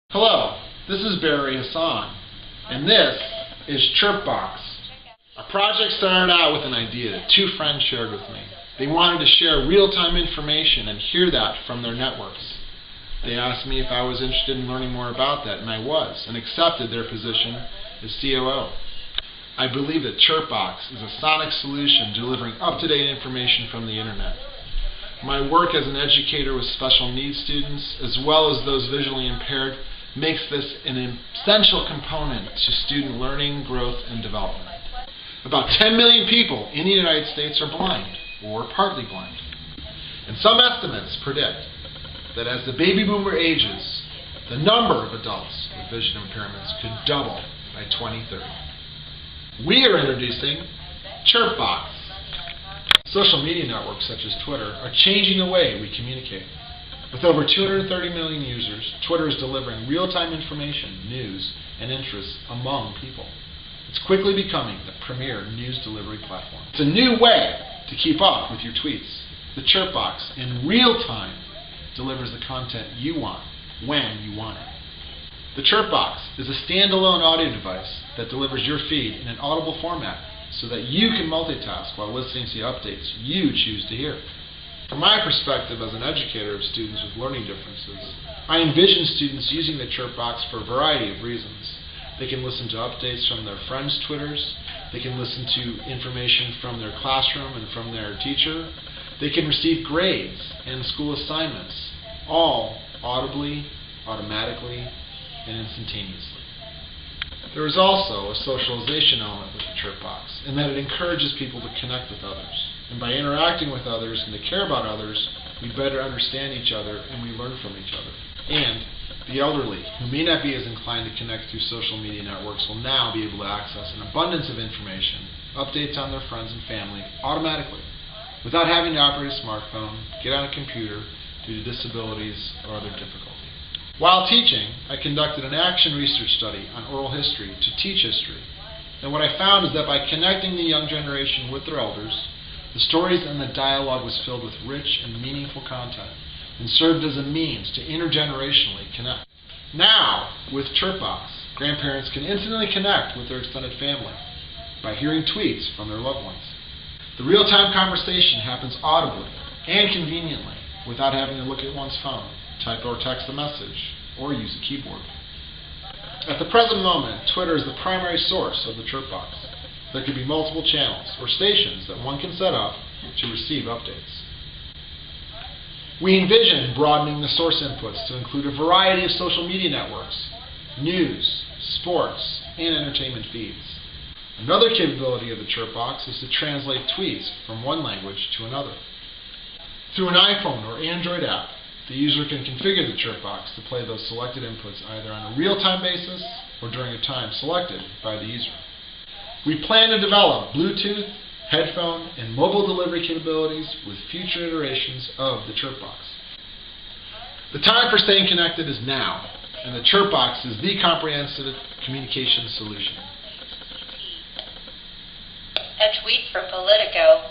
Hello, this is Barry Hassan, and this is ChirpBox. Our project started out with an idea that two friends shared with me. They wanted to share real-time information and hear that from their networks. They asked me if I was interested in learning more about that, and I was, and accepted their position as COO. I believe that ChirpBox is a sonic solution delivering up-to-date information from the internet. My work as an educator with special needs students, as well as those visually impaired, makes this an essential component to student learning, growth, and development. About 10 million people in the United States are blind, or partly blind. And some estimates predict that as the baby boomer ages, the number of adults with vision impairments could double by 2030. We are introducing ChirpBox. Social media networks such as Twitter are changing the way we communicate. With over 230 million users, Twitter is delivering real-time information, news, and interests among people. It's quickly becoming the premier news delivery platform. It's a new way to keep up with your tweets. The ChirpBox, in real time, delivers the content you want, when you want it. The ChirpBox is a standalone audio device that delivers your feed in an audible format so that you can multitask while listening to the updates you choose to hear. From my perspective as an educator of students with learning differences, I envision students using the ChirpBox for a variety of reasons. They can listen to updates from their friends' Twitters, they can listen to information from their classroom and from their teacher, they can receive grades and school assignments, all audibly, automatically, and instantaneously. There is also a socialization element with the ChirpBox, in that it encourages people to connect with others. And by interacting with others and to care about others, we better understand each other and we learn from each other. And the elderly, who may not be as inclined to connect through social media networks, will now be able to access an abundance of information, updates on their friends and family, automatically, without having to operate a smartphone, get on a computer due to disabilities or other difficulty. While teaching, I conducted an action research study on oral history to teach history. And what I found is that by connecting the young generation with their elders, the stories and the dialogue was filled with rich and meaningful content and served as a means to intergenerationally connect. Now, with ChirpBox, grandparents can instantly connect with their extended family by hearing tweets from their loved ones. The real-time conversation happens audibly and conveniently without having to look at one's phone, type or text a message, or use a keyboard. At the present moment, Twitter is the primary source of the ChirpBox. There could be multiple channels or stations that one can set up to receive updates. We envision broadening the source inputs to include a variety of social media networks, news, sports, and entertainment feeds. Another capability of the ChirpBox is to translate tweets from one language to another. Through an iPhone or Android app, the user can configure the ChirpBox to play those selected inputs either on a real-time basis or during a time selected by the user. We plan to develop Bluetooth, headphone, and mobile delivery capabilities with future iterations of the ChirpBox. The time for staying connected is now, and the ChirpBox is the comprehensive communication solution. A tweet from Politico.